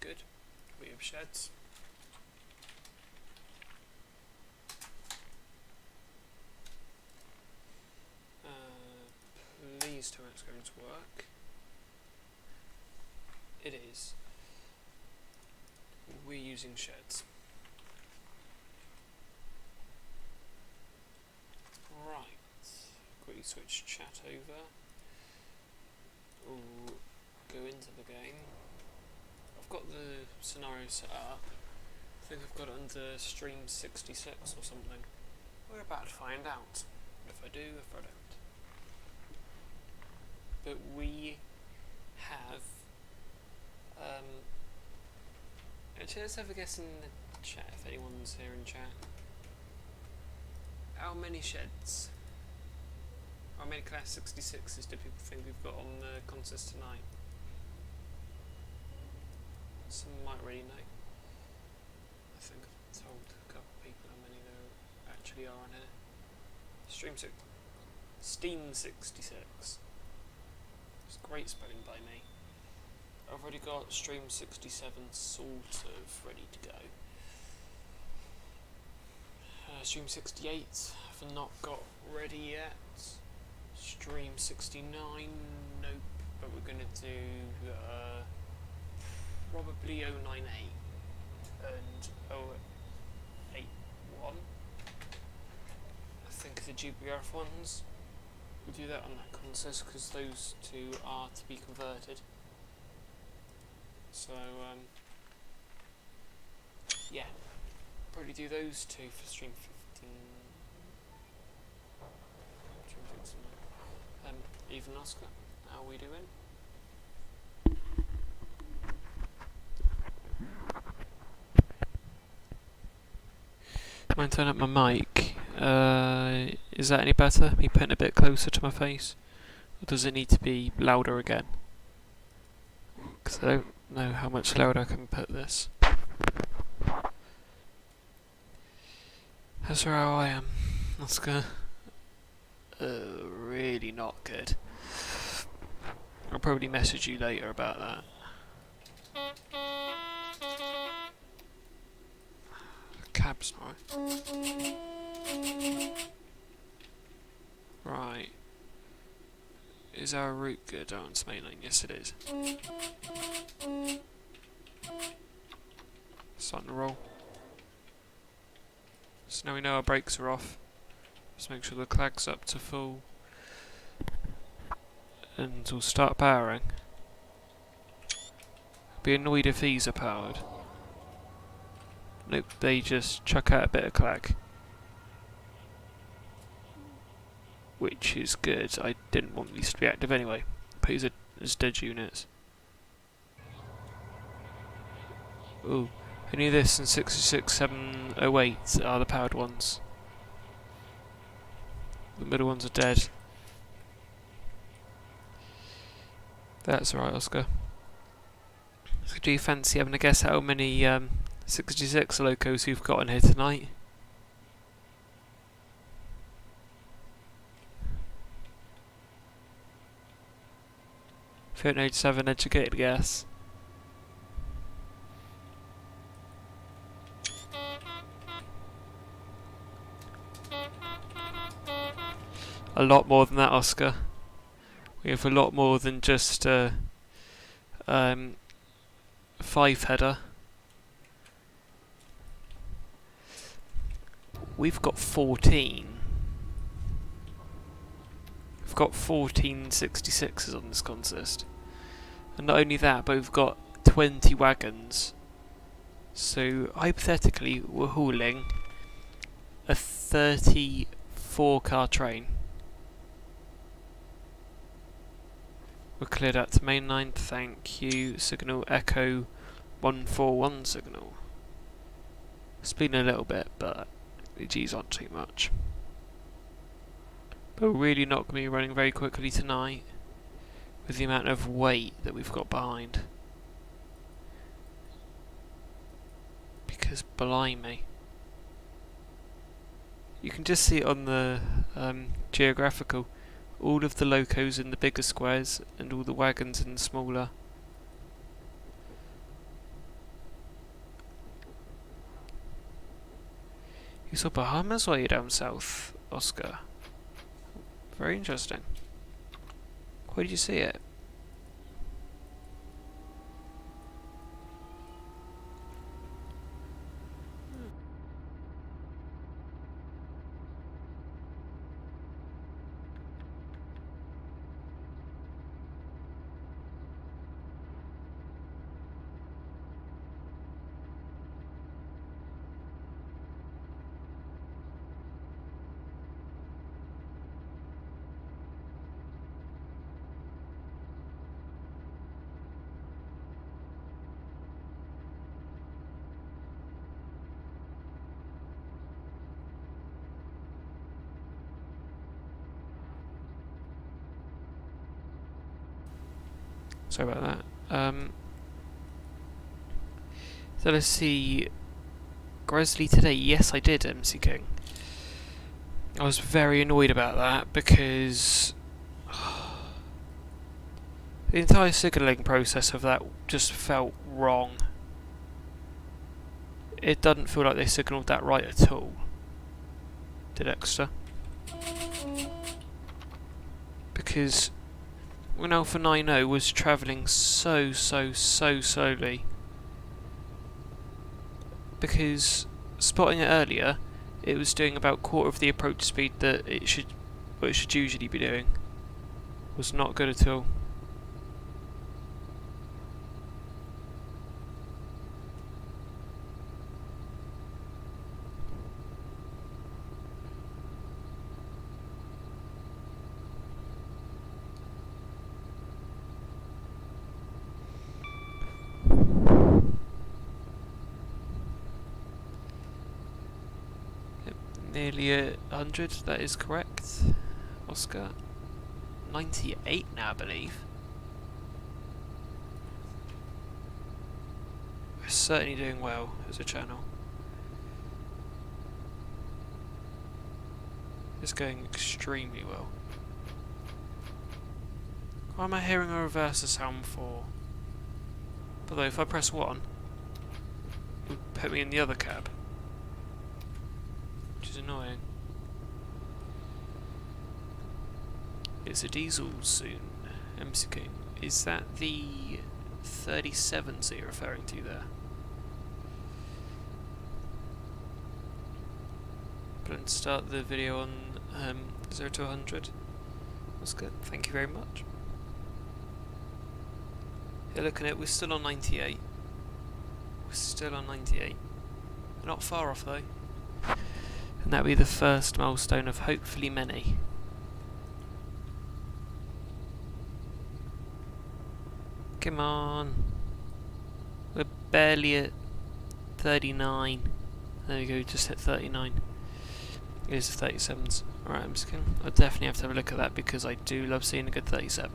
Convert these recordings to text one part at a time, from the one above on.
good. We have sheds. Please tell me it's going to work. It is. We're using sheds. Right. Quickly switch chat over. We'll go into the game. I've got the scenario set up. I think I've got it under stream 66 or something. We're about to find out. If I do, if I don't. But we have actually, let's have a guess in the chat if anyone's here in chat. How many sheds? How many class 66s do people think we've got on the contest tonight? Some might already know. I think I've told a couple of people how many there actually are on here. Steam 66. It's great spelling by me. I've already got stream 67 sort of ready to go. Stream 68 I've not got ready yet. Stream 69, nope, but we're going to do probably 098 and 081. I think the GBRF ones. We'll do that on that contest because those two are to be converted. So, yeah, probably do those two for stream 15. Even Oscar, how are we doing? Mind turn up my mic? Is that any better? Me putting a bit closer to my face? Or does it need to be louder again? Because I don't know how much louder I can put this. That's how I am. That's good. Really not good. I'll probably message you later about that. Cab's not. Right. Is our route good? Oh, it's mainline. Yes, it is. Starting to roll. So now we know our brakes are off. Just make sure the clag's up to full. And we'll start powering. Be annoyed if these are powered. Nope, they just chuck out a bit of clag. Which is good. I didn't want these to be active anyway. Put these as dead units. Ooh, only this and 66708 are the powered ones. The middle ones are dead. That's right, Oscar. So do you fancy having a guess how many 66 locos you've got in here tonight? If you don't know, just have an educated guess. A lot more than that, Oscar. We have a lot more than just a 5-header. We've got 14. We've got 14 66s on this contest. And not only that, but we've got 20 wagons. So, hypothetically, we're hauling a 34-car train. We're cleared out to mainline, thank you. Signal Echo 141 signal. Speeding a little bit, but the G's aren't too much. But we're really not going to be running very quickly tonight with the amount of weight that we've got behind. Because blimey. You can just see it on the geographical. All of the locos in the bigger squares and all the wagons in the smaller. You saw Bahamas while you're down south, Oscar. Very interesting. Where did you see it? Sorry about that. So let's see. Grizzly today. Yes, I did, MC King. I was very annoyed about that because the entire signalling process of that just felt wrong. It doesn't feel like they signalled that right at all. Did Exeter? Because when Alpha 90 was travelling so slowly, because spotting it earlier, it was doing about quarter of the approach speed that it should usually be doing. Was not good at all. Nearly 100, that is correct, Oscar. 98 now, I believe. We're certainly doing well as a channel. It's going extremely well. Why am I hearing a reverser sound for? Although if I press 1, it would put me in the other cab. Which is annoying. It's a diesel soon, MC King. Is that the 37s that you're referring to there? But start the video on 0 to 100. That's good, thank you very much. Yeah, looking at it, we're still on 98. We're still on 98. We're not far off though. And that'll be the first milestone of hopefully many. Come on. We're barely at 39. There we go, just hit 39. It is the 37s. Alright, I'm just gonna, I'll definitely have to have a look at that because I do love seeing a good 37.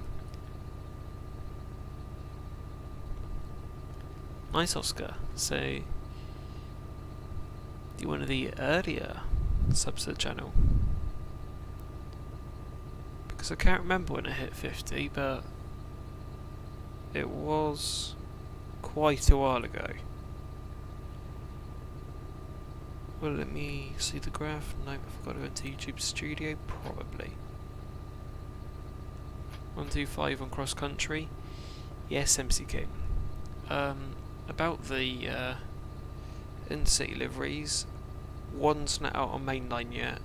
Nice, Oscar. So, you're one of the earlier subs to the channel. Because I can't remember when I hit 50, but it was quite a while ago. Well, let me see the graph. No, I've got to go into YouTube Studio, probably. 125 on cross country. Yes, MC King. About the in-city liveries, one's not out on mainline yet.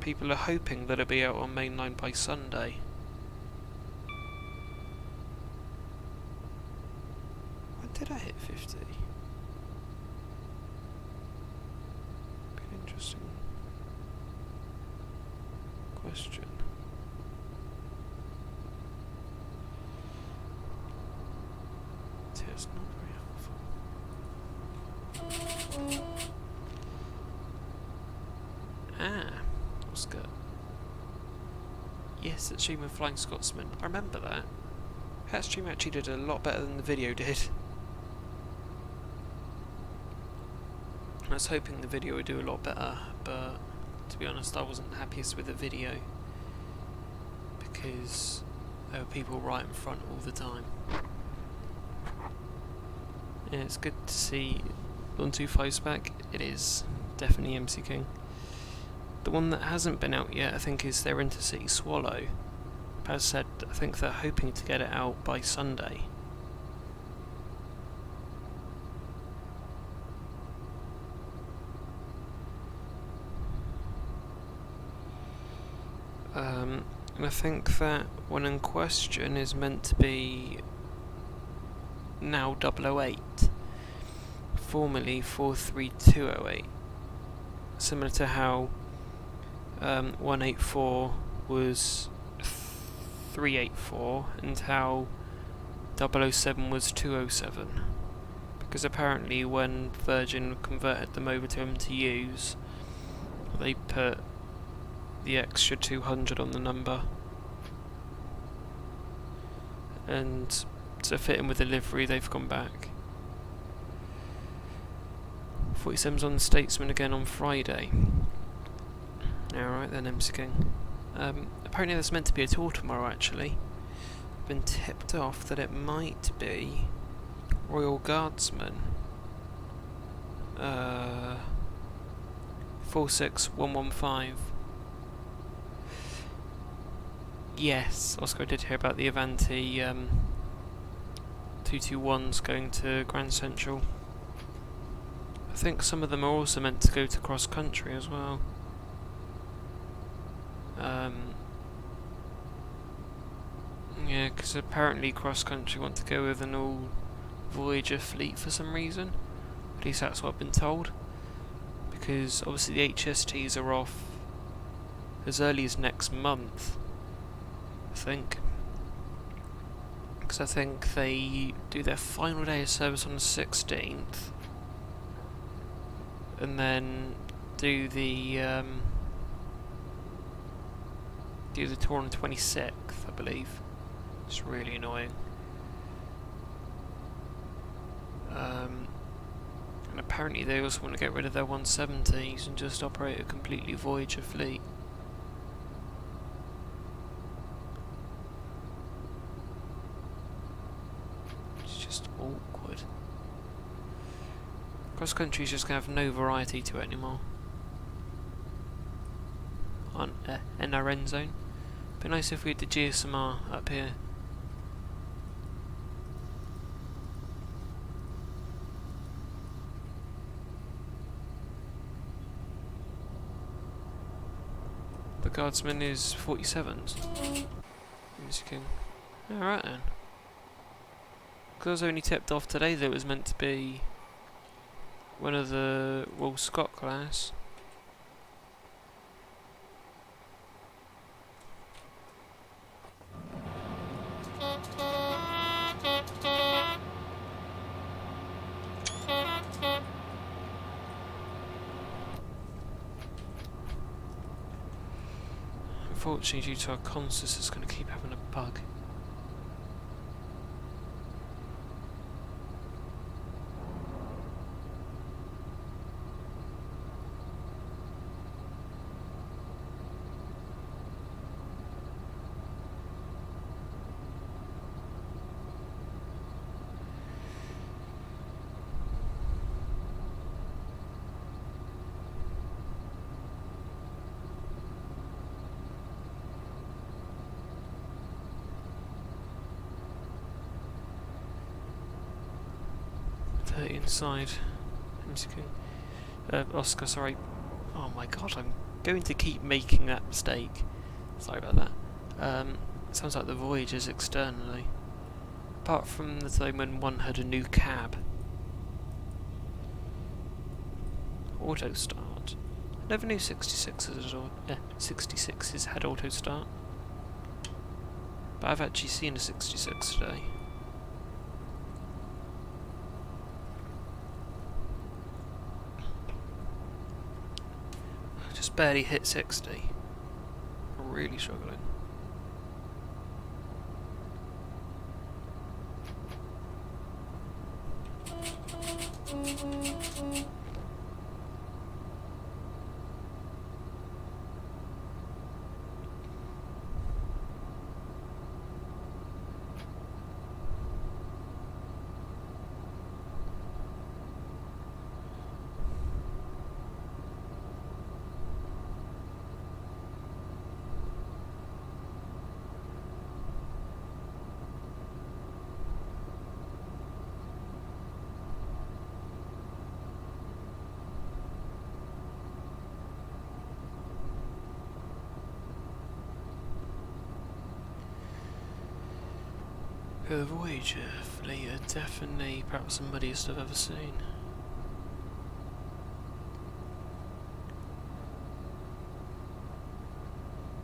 People are hoping that it'll be out on mainline by Sunday. When did I hit 50? Be an interesting question. It's not very helpful. Ah, Oscar. Yes, that stream of Flying Scotsman. I remember that. That stream actually did a lot better than the video did. I was hoping the video would do a lot better, but to be honest, I wasn't happiest with the video because there were people right in front all the time. Yeah, it's good to see 125 spec, it is definitely MC King. The one that hasn't been out yet, I think, is their Intercity Swallow. As said, I think they're hoping to get it out by Sunday. And I think that one in question is meant to be now 008, formerly 43208. Similar to how 184 was 384 and how 007 was 207. Because apparently when Virgin converted them over to MTUs, they put the extra 200 on the number, and to fit in with the livery they've gone back. 47's on the Statesman again on Friday. Alright then, MC King. Apparently there's meant to be a tour tomorrow actually. I've been tipped off that it might be Royal Guardsman 46115. Yes, Oscar, I did hear about the Avanti 221s going to Grand Central. I think some of them are also meant to go to cross country as well. Yeah, because apparently cross country want to go with an all Voyager fleet for some reason. At least that's what I've been told. Because obviously the HSTs are off as early as next month, I think. Because I think they do their final day of service on the 16th. And then do the tour on the 26th, I believe. It's really annoying. And apparently they also want to get rid of their 170s and just operate a completely Voyager fleet. It's just awkward. Cross country's just going to have no variety to it anymore. On NRN zone. Be nice if we had the GSMR up here. The Guardsman is 47s. Alright then. Because I was only tipped off today that it was meant to be one of the Royal Scot class. Unfortunately, due to our consist, it's going to keep having a bug. Inside. Oscar, sorry. Oh my god, I'm going to keep making that mistake. Sorry about that. It sounds like the Voyagers externally. Apart from the time when one had a new cab. Auto start. I never knew 66s had auto start. But I've actually seen a 66 today. Barely hit 60. Really struggling. The Voyager fleet are definitely perhaps the muddiest I've ever seen.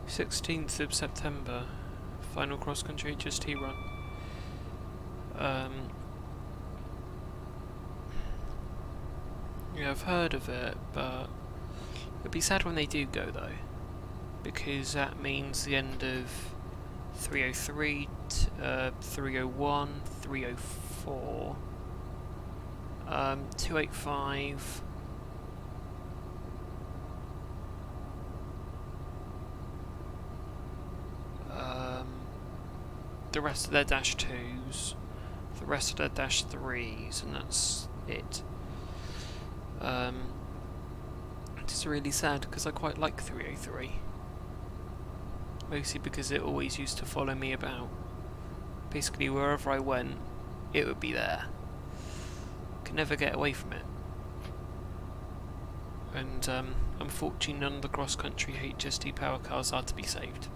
"16th of September, final cross-country HST run. Yeah, I've heard of it, but it'd be sad when they do go though, because that means the end of 303, 301, 304, 285. The rest of their dash 2s, the rest of their dash 3s, and that's it. It's really sad because I quite like 303. Mostly because it always used to follow me about. Basically wherever I went, it would be there. Could never get away from it. And unfortunately none of the cross-country HST power cars are to be saved.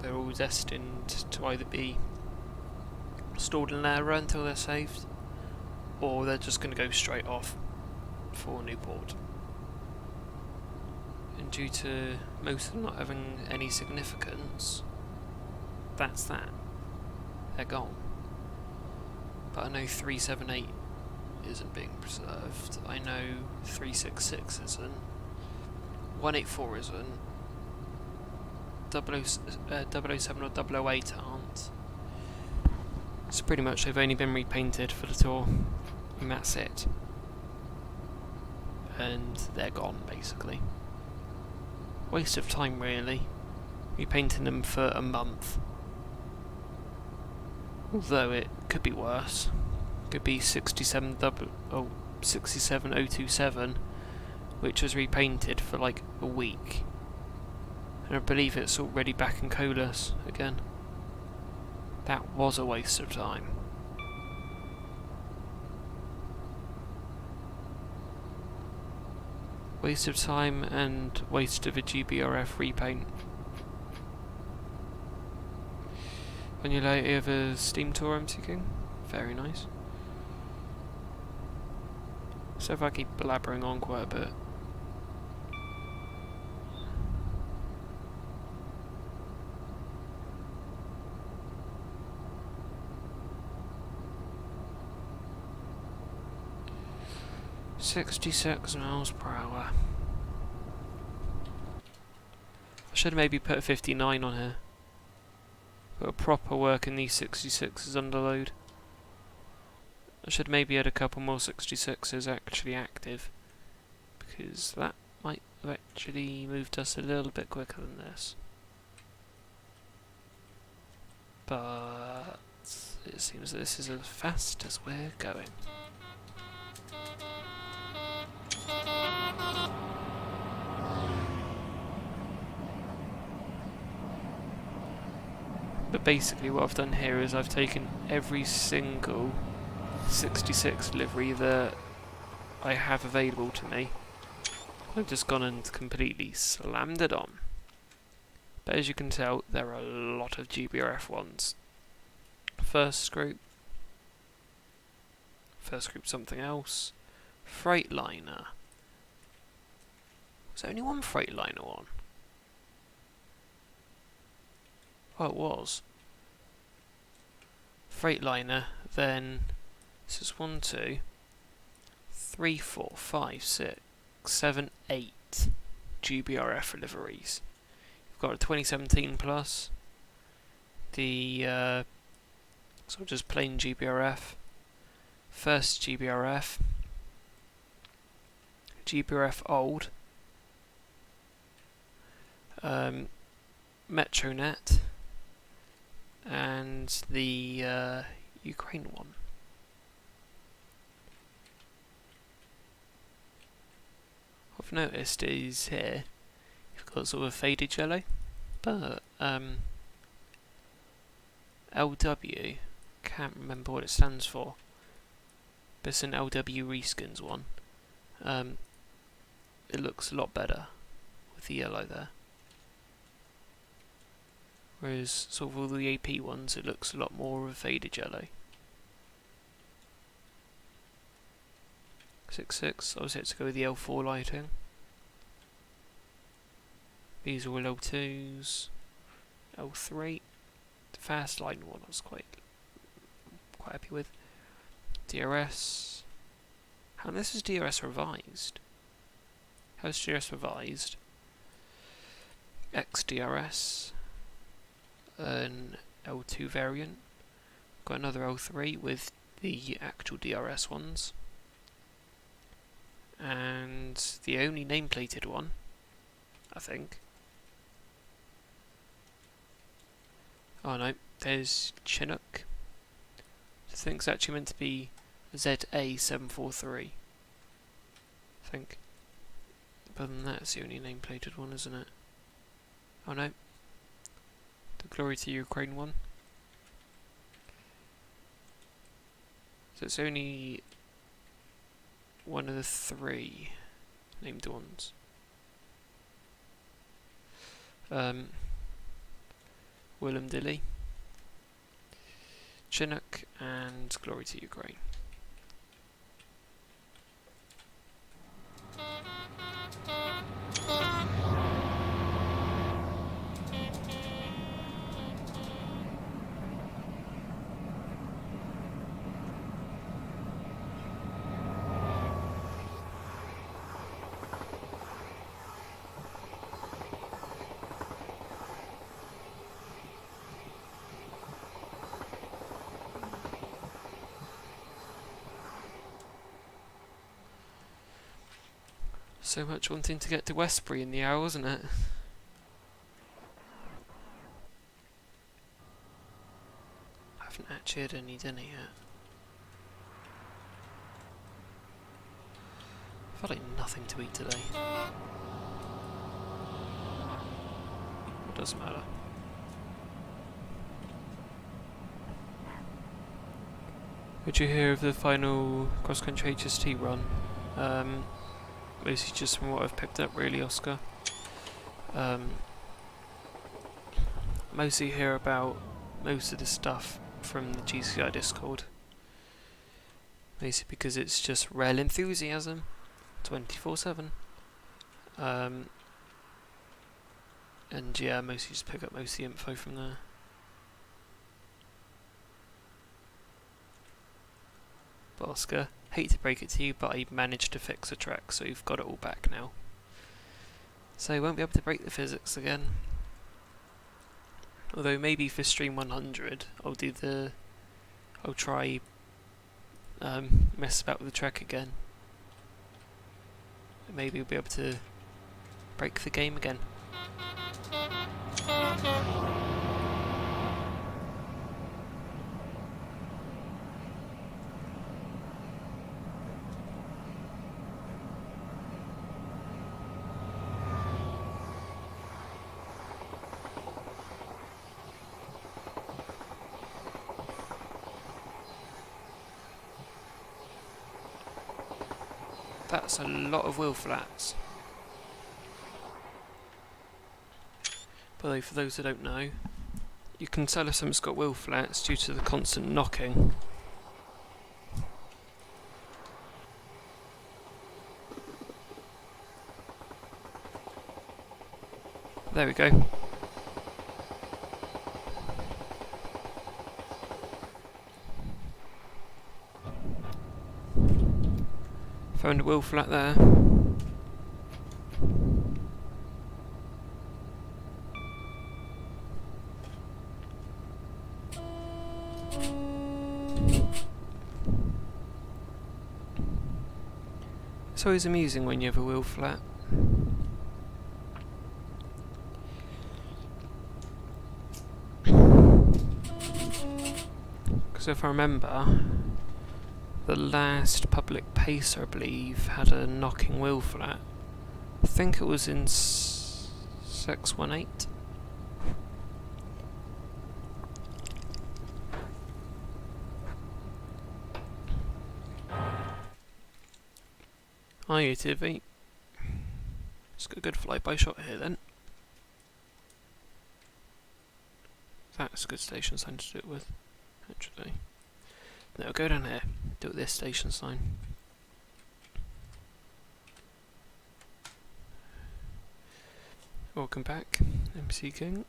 They're all destined to either be stored in an error until they're saved, or they're just going to go straight off for Newport. And due to most of them not having any significance, that's that. They're gone. But I know 378 isn't being preserved. I know 366 isn't. 184 isn't. 007 or 008 aren't. So pretty much they've only been repainted for the tour, and that's it. And they're gone, basically. Waste of time, really. Repainting them for a month. Although it could be worse. Could be 67027, which was repainted for like a week. And I believe it's already back in colours again. That was a waste of time. Waste of time and waste of a GBRF repaint. When you later have a Steam Tour MC King? Very nice. So if I keep blabbering on quite a bit. "66 miles per hour. I should have maybe put a 59 on here. Put a proper work in these 66s under load. I should maybe add a couple more 66s actually active, because that might have actually moved us a little bit quicker than this. But it seems this is as fast as we're going. But basically what I've done here is I've taken every single 66 livery that I have available to me. I've just gone and completely slammed it on. But as you can tell, there are a lot of GBRF ones. First group something else. Freightliner. Was there only one Freightliner one? Oh, it was. Freightliner, then this is 1, 2, 3, 4, 5, 6, 7, 8 GBRF liveries. You've got a 2017 plus, the sort of just plain GBRF, first GBRF, GBRF old, Metronet, and the Ukraine one. What I've noticed is here you've got sort of a faded yellow, but LW, can't remember what it stands for, but it's an LW reskins one. It looks a lot better with the yellow there. Whereas sort of all the AP ones, it looks a lot more of a faded yellow. 66, obviously had to go with the L4 lighting. These are all L2s. L3. The fast line one I was quite happy with. DRS. And this is DRS revised. How's DRS revised? XDRS. An L2 variant. Got another L3 with the actual DRS ones. And the only nameplated one, I think. Oh no, there's Chinook. I think it's actually meant to be ZA743. I think. But then that's the only nameplated one, isn't it? Oh no. The Glory to Ukraine one. So it's only one of the three named ones. Willem Dilly, Chinook, and Glory to Ukraine. So much wanting to get to Westbury in the hour, wasn't it? I haven't actually had any dinner yet. I've had like nothing to eat today. It doesn't matter. Did you hear of the final cross-country HST run? Mostly just from what I've picked up, really, Oscar. Mostly hear about most of the stuff from the GCI Discord. Mostly because it's just real enthusiasm, 24/7. And yeah, mostly just pick up most of the info from there. But Oscar, hate to break it to you, but I managed to fix a track, so you've got it all back now. So you won't be able to break the physics again. Although maybe for stream 100, I'll try mess about with the track again. And maybe we'll be able to break the game again. That's a lot of wheel flats. But for those who don't know, you can tell if something's got wheel flats due to the constant knocking. There we go. Found a wheel flat there. It's always amusing when you have a wheel flat. Because if I remember, the last public pacer, I believe, had a knocking wheel flat. I think it was in 618. Hi TV. Let's get a good flyby shot here then. That's a good station sign to do it with, actually. No, go down here. Do it with this station sign. Welcome back, MC King.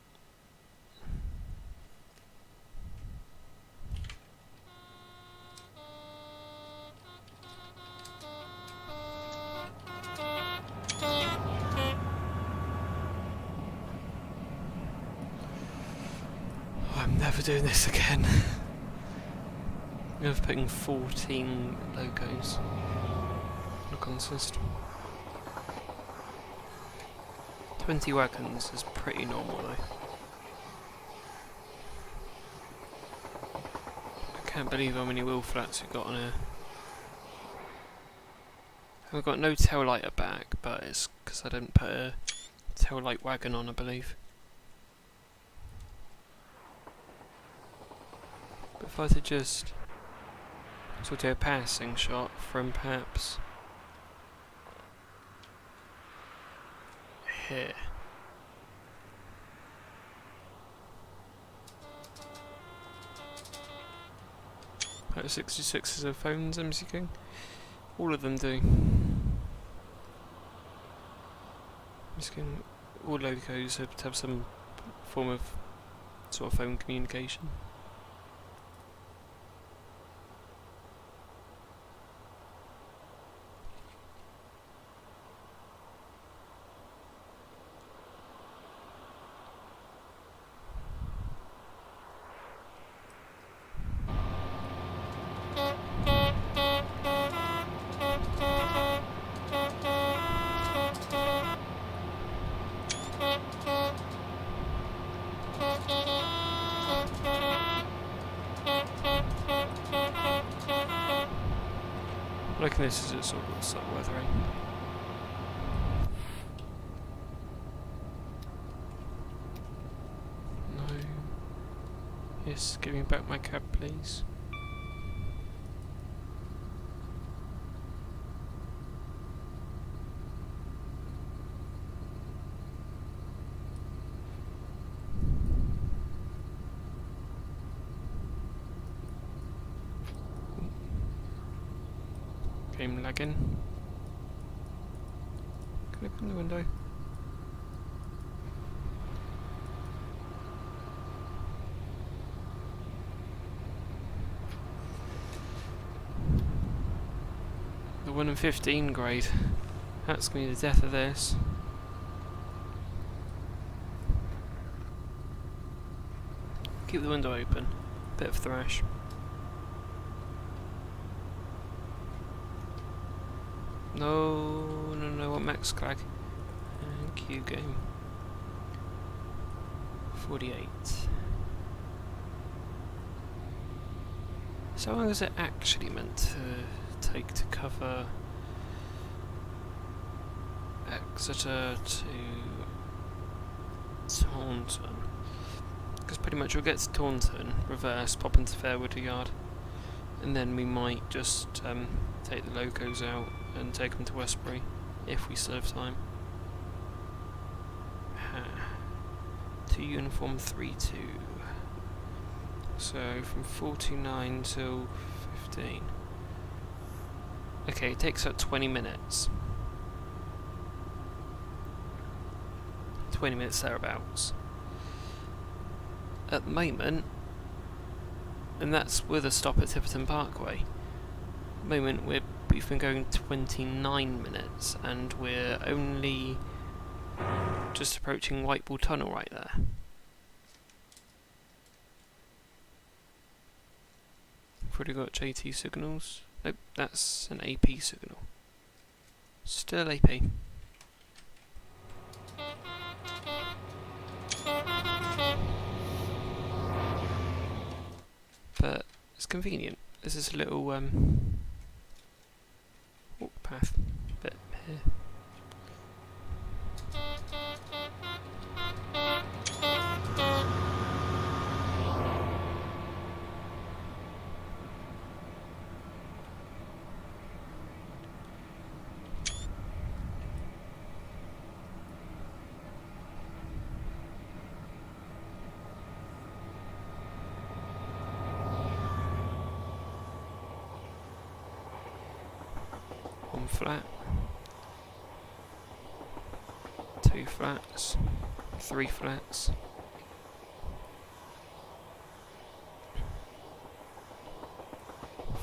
I'm never doing this again. I'm never putting 14 logos on a consist. 20 wagons is pretty normal though. I can't believe how many wheel flats we've got on here. I've got no tail light at back, but it's because I didn't put a tail light wagon on, I believe. But if I were to just sort of do a passing shot from perhaps here. No.66 is a phones, MC King. All of them do. MC King, all logos have to have some form of sort of phone communication. Looking at this as it's sort of start weathering. No. Yes, give me back my cab, please. Game lagging. Can I open the window? The 1 in 15 grade. That's going to be the death of this. Keep the window open. Bit of thrash. No, what max clag? Thank you, game. 48. So how long is it actually meant to take to cover Exeter to Taunton? Because pretty much we'll get to Taunton, reverse, pop into Fairwood Yard, and then we might just take the locos out and take them to Westbury, if we still have time. To uniform 3-2. So from 429 till 15. Okay, it takes up 20 minutes. 20 minutes thereabouts. At the moment, and that's with a stop at Tiverton Parkway. At the moment we've been going 29 minutes and we're only just approaching Whiteball Tunnel right there. We've already got JT signals. Nope, that's an AP signal. Still AP. But it's convenient. This is a little walk path bit here. 1 flat, 2 flats, 3 flats,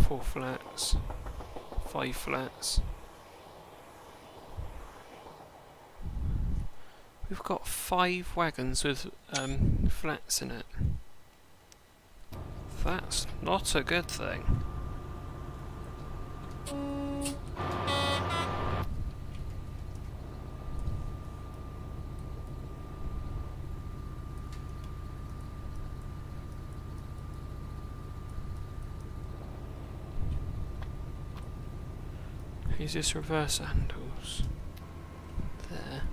4 flats, 5 flats. We've got 5 wagons with flats in it. That's not a good thing. Is this reverse handles? There.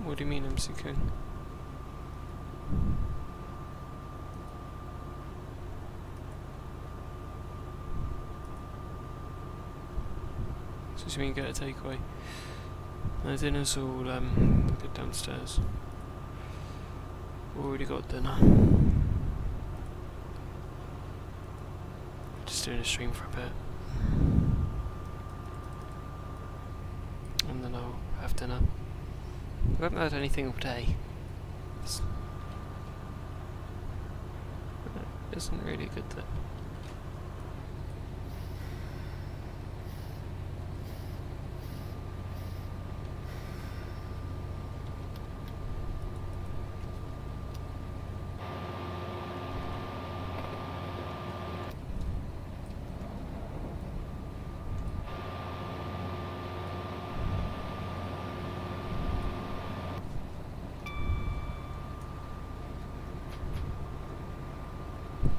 What do you mean, MC King? So you mean get a takeaway? The dinner's all good downstairs. Already got dinner. Just doing a stream for a bit. And then I'll have dinner. I haven't had anything all day. That isn't really good then.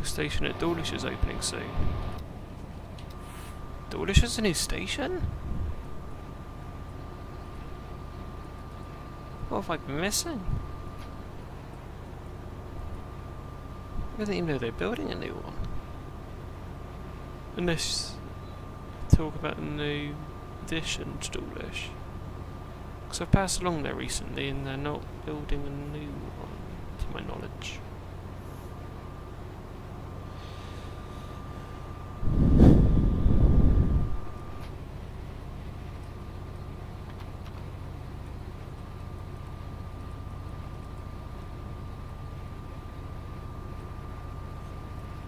The station at Dawlish is opening soon. Dawlish is a new station? What have I been missing? I didn't even know they're building a new one. Unless talk about a new addition to Dawlish. Because I've passed along there recently and they're not building a new one, to my knowledge.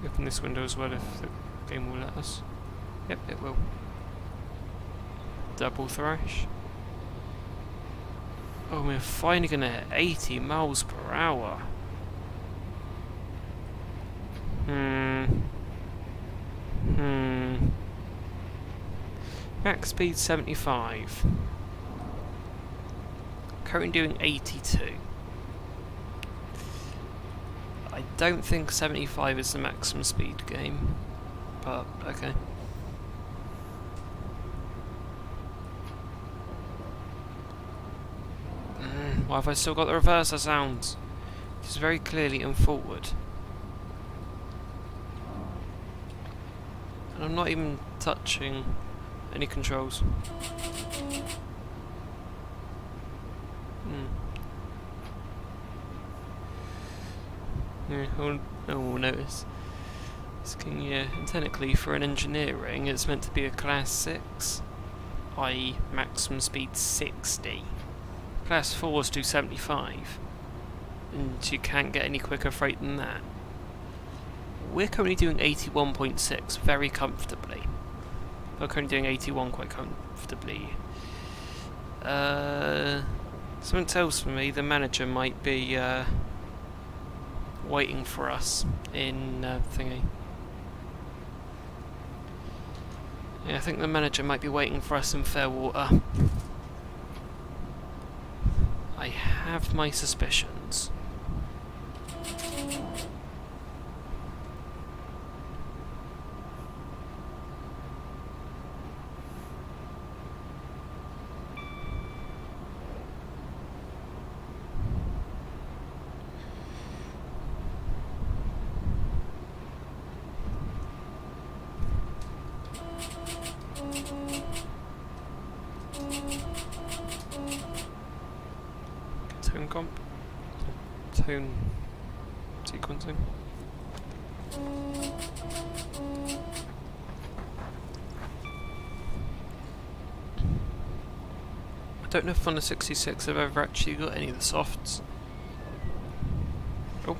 Open this window as well if the game will let us. Yep, it will. Double thrash. Oh, we're finally gonna hit 80 miles per hour. Max speed 75. Currently doing 82. I don't think 75 is the maximum speed game, but okay. Why have I still got the reverser sounds? It's very clearly in forward. And I'm not even touching any controls. Yeah, no one will notice. Yeah, and technically for an engineering it's meant to be a class 6, i.e. maximum speed 60. Class 4s do 75, and you can't get any quicker freight than that. We're currently doing 81.6 very comfortably. We're currently doing 81 quite comfortably. Something tells me the manager might be waiting for us in thingy. Yeah, I think the manager might be waiting for us in Fairwater. I have my suspicions. Sequencing. I don't know if on the 66 I've ever actually got any of the softs. Oh.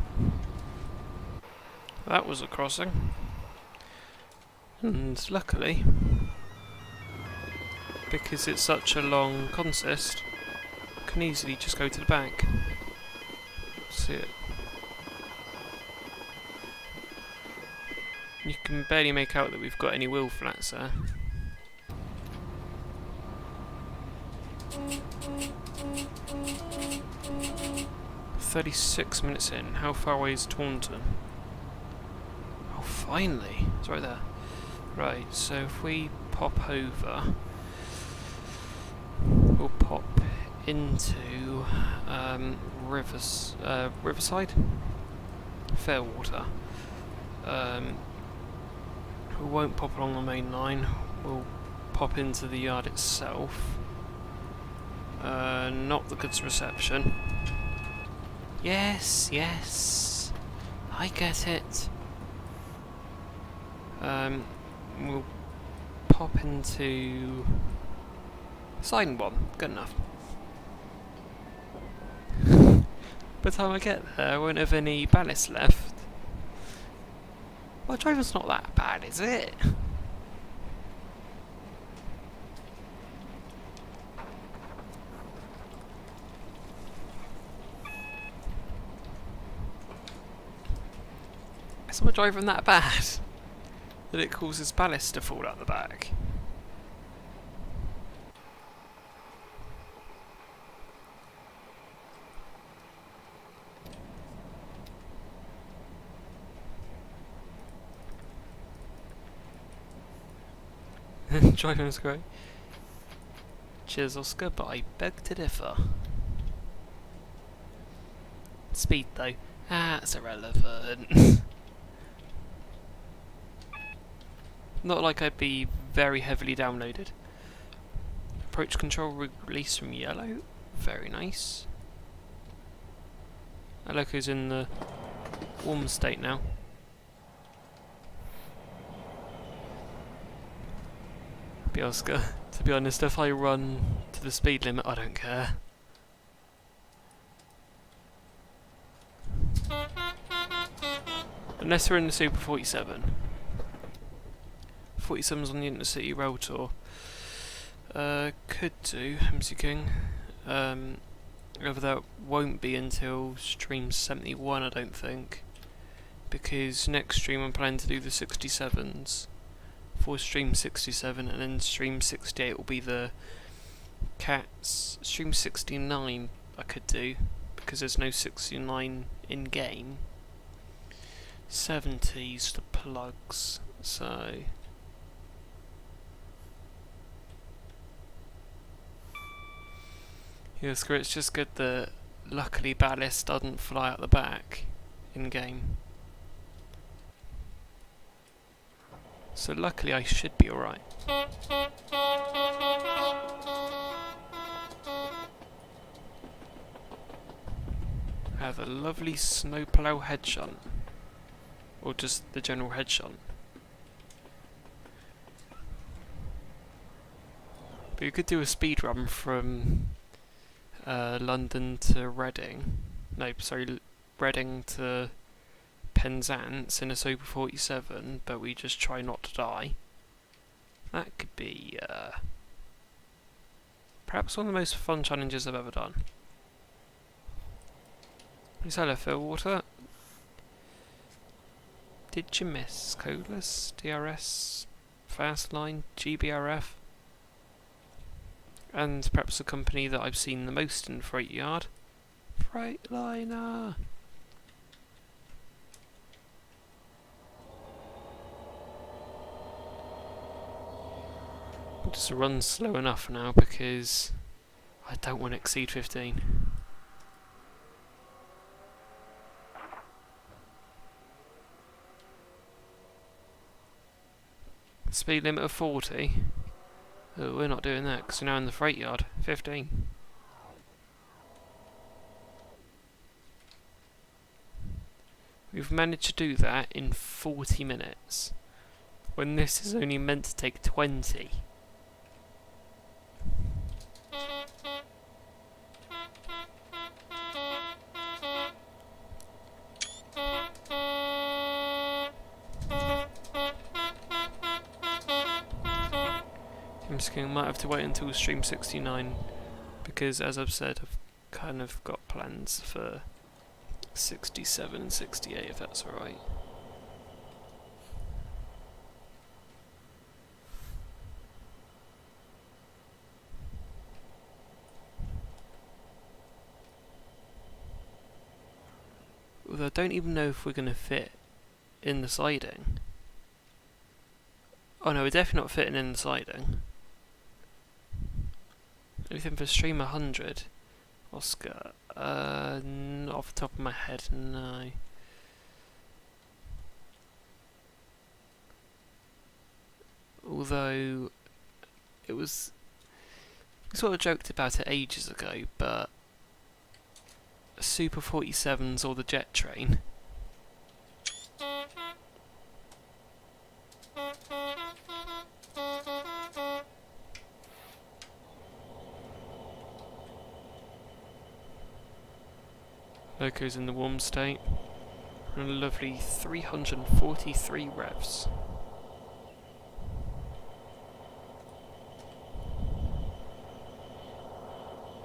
That was a crossing. And luckily, because it's such a long consist, I can easily just go to the back. See it. You can barely make out that we've got any wheel flats there. "36 minutes in. How far away is Taunton?" Oh, finally! It's right there. Right, so if we pop over, we'll pop into Riverside? Fairwater. We won't pop along the main line, we'll pop into the yard itself. Not the goods reception. Yes, yes, I get it. We'll pop into Siding Bomb, good enough. By the time I get there, I won't have any ballast left. Well, driving's not that bad, is it? Is my driving that bad that it causes ballast to fall out the back? Driving's great. Cheers, Oscar, but I beg to differ. Speed, though, that's irrelevant. Not like I'd be very heavily downloaded. Approach control release from yellow. Very nice. That loco's in the warm state now. Oscar, to be honest, if I run to the speed limit, I don't care. Unless we're in the Super 47. 47's on the Intercity Rail Tour. Could do, MC King. However, that won't be until stream 71, I don't think. Because next stream I'm planning to do the 67s. For stream 67, and then stream 68 will be the Cats. Stream 69 I could do, because there's no 69 in game. 70's the plugs, so yeah, it's just good that luckily ballast doesn't fly out the back in game. So luckily I should be alright. Have a lovely snowplow head shunt. Or just the general head shunt. But you could do a speed run from London to Reading. No, sorry, Reading to Penzance in a Super 47, but we just try not to die. That could be perhaps one of the most fun challenges I've ever done. Is that a Fairwater? Did you miss Colas, DRS, Fastline, GBRF? And perhaps the company that I've seen the most in Freight Yard, Freightliner. I'll just run slow enough now because I don't want to exceed 15. Speed limit of 40. Oh, we're not doing that because we're now in the freight yard. 15. We've managed to do that in 40 minutes, when this is only meant to take 20. I'm just going, might have to wait until stream 69, because as I've said, I've kind of got plans for 67 and 68, if that's alright. Although I don't even know if we're going to fit in the siding. Oh no, we're definitely not fitting in the siding. Anything for stream 100? Oscar? Not off the top of my head, no. Although, it was... we sort of joked about it ages ago, but... Super 47s or the jet train. Loco's in the warm state. And a lovely 343 revs.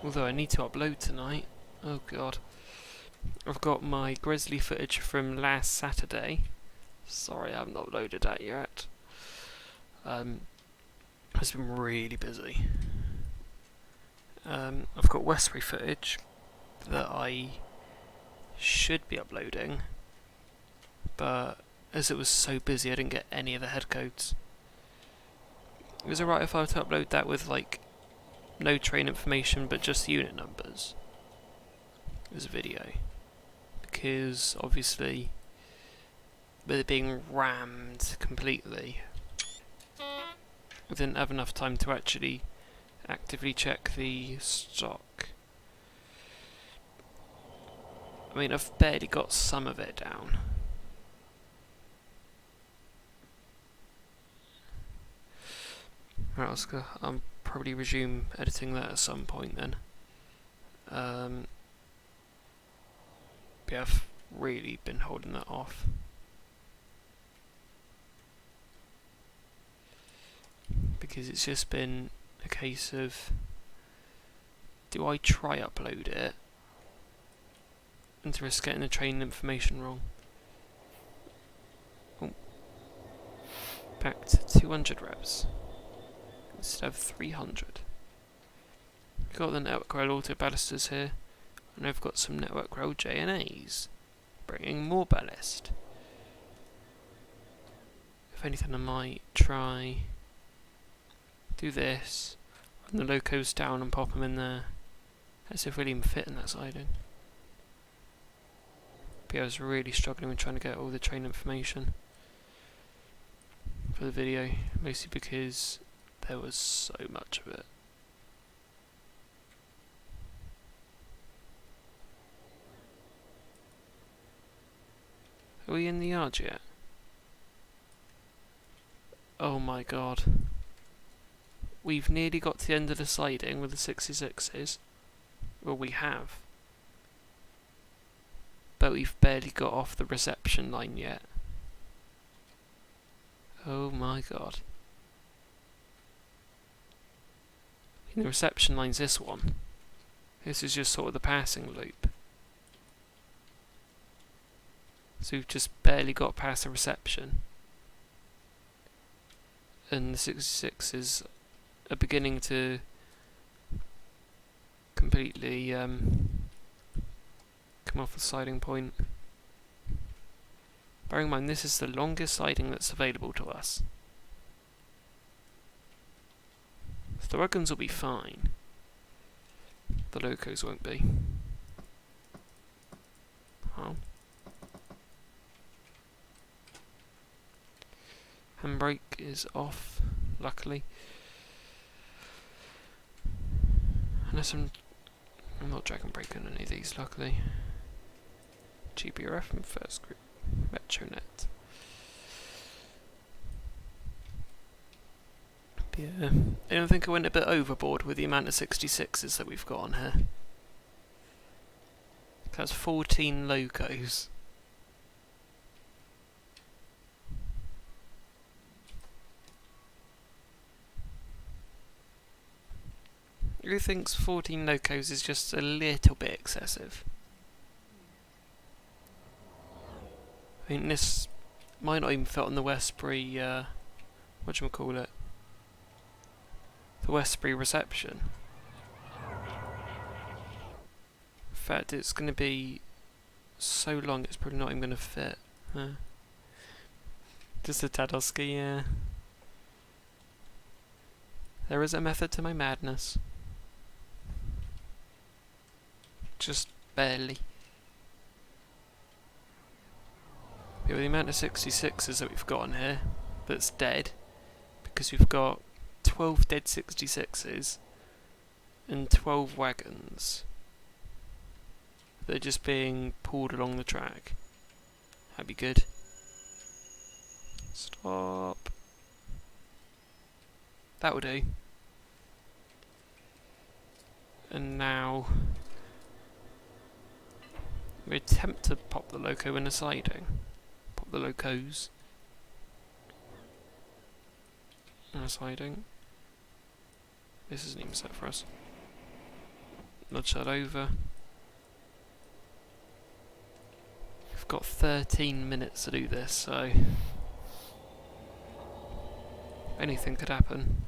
Although I need to upload tonight. Oh god. I've got my Grizzly footage from last Saturday. Sorry I haven't uploaded that yet. It's been really busy. I've got Westbury footage that I should be uploading, but as it was so busy I didn't get any of the head codes. It was alright if I were to upload that with like no train information but just unit numbers as a video, because obviously with it being rammed completely I didn't have enough time to actually actively check the stock. I mean, I've barely got some of it down. Right, Oscar, I'll probably resume editing that at some point then. But yeah, I've really been holding that off. Because it's just been a case of, do I try upload it and to risk getting the train information wrong? Oh. Back to 200 reps instead of 300. We've got the network rail auto ballisters here, and I've got some network rail JNAs, bringing more ballast. If anything I might try do this, run the locos down and pop them in there. Let's see if we'll even fit in that siding. But yeah, I was really struggling with trying to get all the train information for the video, mostly because there was so much of it. Are we in the yard yet? Oh my god. We've nearly got to the end of the siding with the 66s. Well, we have. But we've barely got off the reception line yet. Oh my god. The reception line's this one. This is just sort of the passing loop. So we've just barely got past the reception. And the 66s are beginning to completely come off the siding point. Bearing in mind this is the longest siding that's available to us. So the wagons will be fine. The locos won't be. Oh. Handbrake is off, luckily. Unless I'm not dragon braking any of these, luckily. GBRF and first group. Metronet. But yeah, I don't think I went a bit overboard with the amount of 66s that we've got on here. That's 14 locos. Who thinks 14 locos is just a little bit excessive? I think this might not even fit on the Westbury, whatchamacallit? The Westbury reception. In fact, it's going to be so long it's probably not even going to fit. Just a Tadowski, yeah. There is a method to my madness. Just barely. Yeah, with the amount of 66s that we've got on here, that's dead, because we've got 12 dead 66s and 12 wagons. They're just being pulled along the track. That'd be good. Stop. That will do. And now we attempt to pop the loco in a siding. Pop the locos in a siding. This isn't even set for us. Nudge that over. We've got 13 minutes to do this, so anything could happen.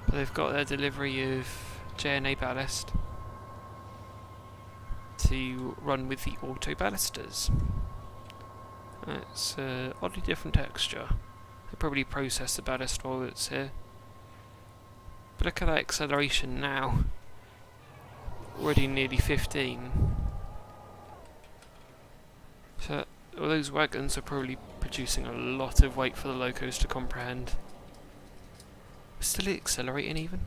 But they've got their delivery of JNA ballast to run with the auto ballisters. It's an oddly different texture. They probably process the ballast while it's here. But look at that acceleration now. Already nearly 15. So all those wagons are probably producing a lot of weight for the locos to comprehend. Still accelerating even?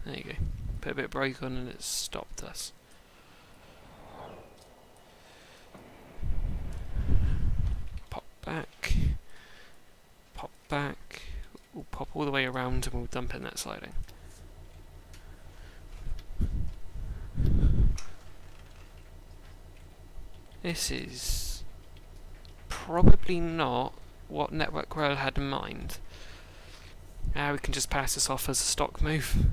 There you go. Put a bit of brake on and it stopped us. Pop back. Pop back. We'll pop all the way around and we'll dump in that sliding. This is probably not what Network Rail had in mind. We can just pass this off as a stock move.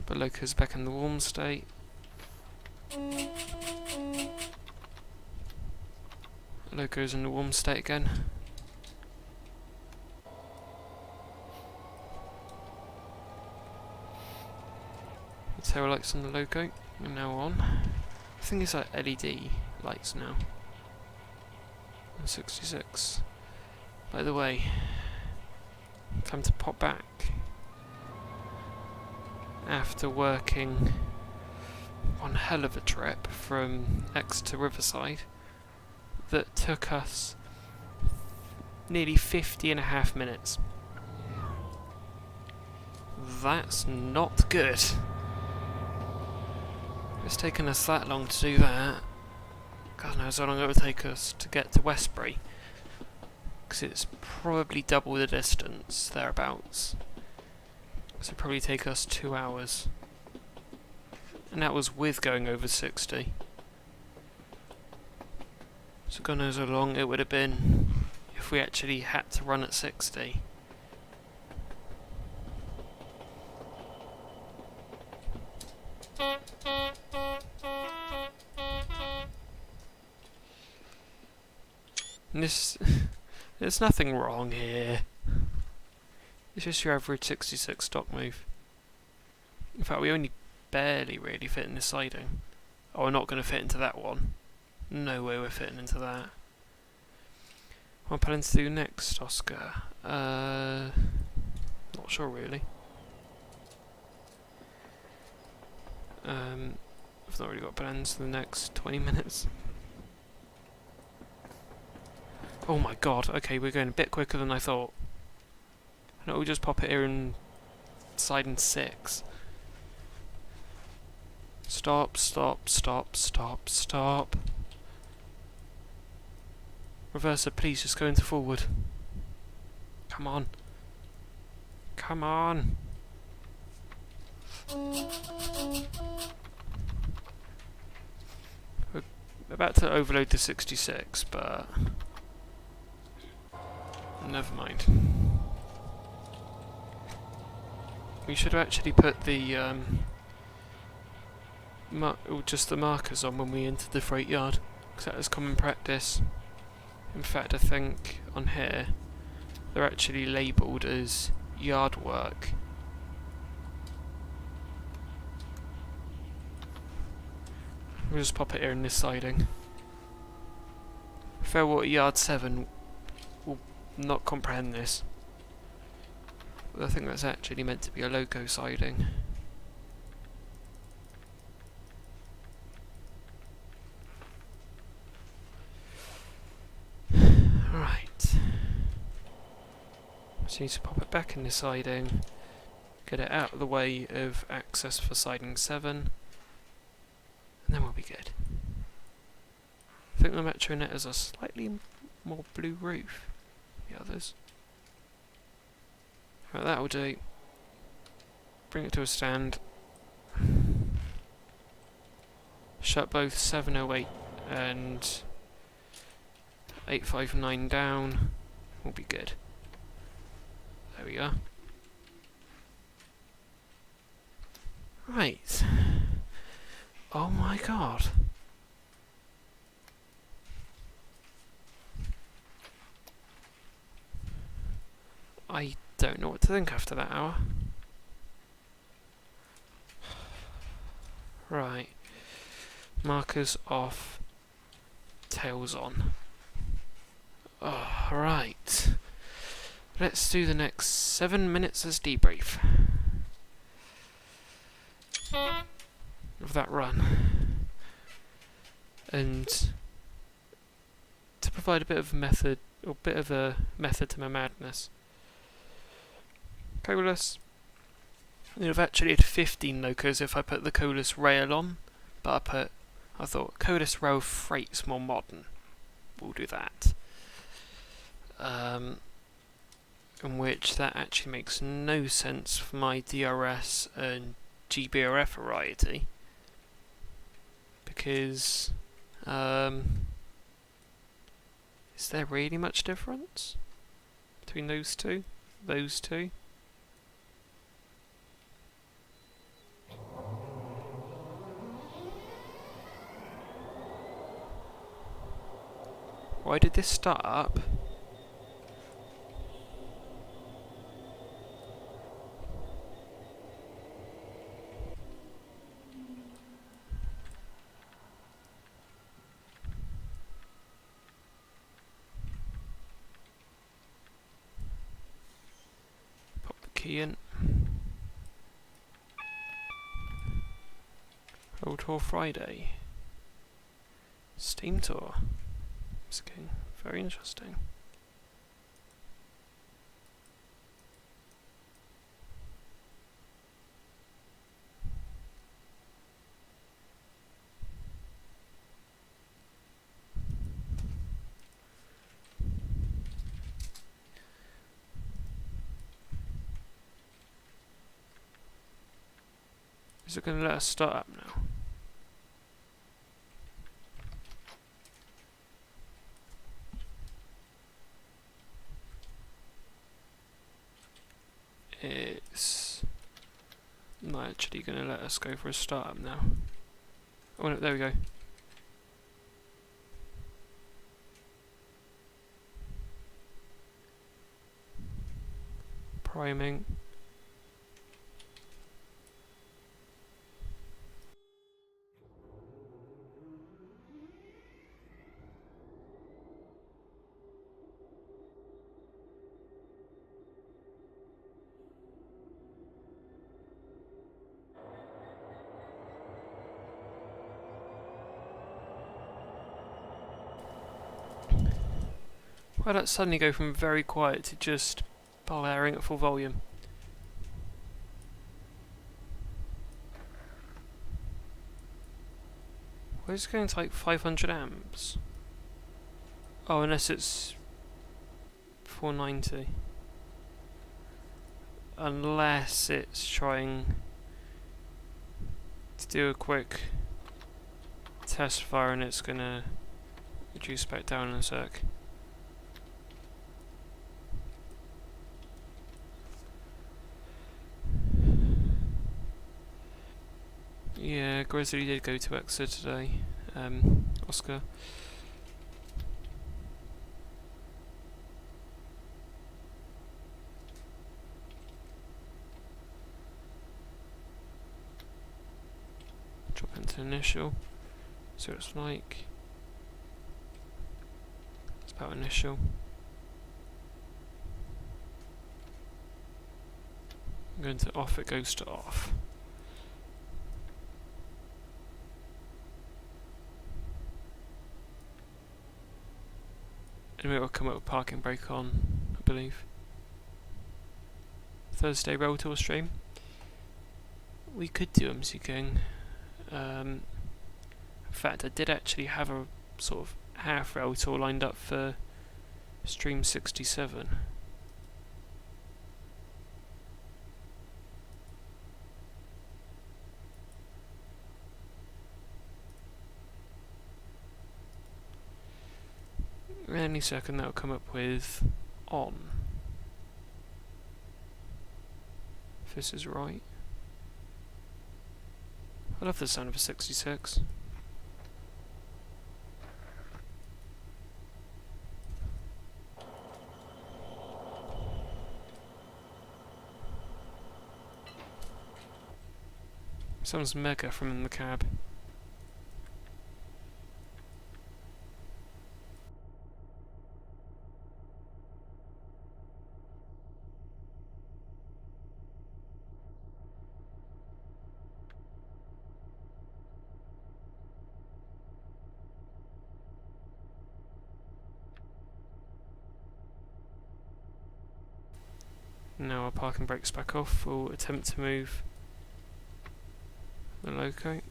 But loco's back in the warm state. Loco's in the warm state again. The tail lights on the loco are now on. I think it's like LED lights now. 66. By the way, time to pop back. After working one hell of a trip from Exeter to Riverside that took us nearly 50.5 minutes. That's not good. It's taken us that long to do that. God knows how long it would take us to get to Westbury. Because it's probably double the distance, thereabouts. So it'd probably take us 2 hours. And that was with going over 60. So God knows how long it would have been if we actually had to run at 60. And there's nothing wrong here. It's just your average 66 stock move. In fact, we only barely really fit in this siding. Oh, we're not going to fit into that one. No way we're fitting into that. What am I planning to do next, Oscar? Not sure really. I've not really got plans for the next 20 minutes. Oh my god, okay, we're going a bit quicker than I thought. No, we'll just pop it here and slide in 6. Stop, stop, stop, stop, stop. Reverser, please just go into forward. Come on. Come on. We're about to overload the 66, but never mind. We should have actually put the just the markers on when we entered the freight yard, because that is common practice. In fact, I think on here they're actually labelled as yard work. We'll just pop it here in this siding. Fairwater Yard 7 will not comprehend this. But I think that's actually meant to be a loco siding. Right. So you need to pop it back in the siding, get it out of the way of access for siding 7, and then we'll be good. I think the Metronet has a slightly more blue roof than the others. Right, that'll do. Bring it to a stand. Shut both 708 and 859 down. We'll be good. There we are. Right. Oh my god. I don't know what to think after that hour. Right. Markers off. Tails on. Oh, right. Let's do the next 7 minutes as debrief of that run. And to provide a bit of method, or bit of a method to my madness. Colas. You'd have actually had 15 locos if I put the Colas rail on, but I thought Colas rail freight's more modern. We'll do that. In which that actually makes no sense for my DRS and GBRF variety, because is there really much difference between those two? Why did this start up? Pop the key in. Road Tour Friday. Steam Tour. Okay, very interesting. Is it going to let us start up now? It's not actually going to let us go for a startup now. Oh no, there we go. Priming. Why did that suddenly go from very quiet to just blaring at full volume? Why is it going to like 500 amps? Oh, unless it's 490. Unless it's trying to do a quick test fire and it's gonna reduce back down in a sec. Yeah, Grizzly did go to Exeter today. Oscar. Drop into initial. See what it's like. It's about initial. I'm going to off, it goes to off. Anyway, it'll come up with parking brake on, I believe. Thursday roll tour stream. We could do MC King. In fact, I did actually have a sort of half roll tour lined up for stream 67. Any second that'll come up with on. If this is right. I love the sound of a 66. Sounds mega from in the cab. Now our parking brake's back off. We'll attempt to move the loco.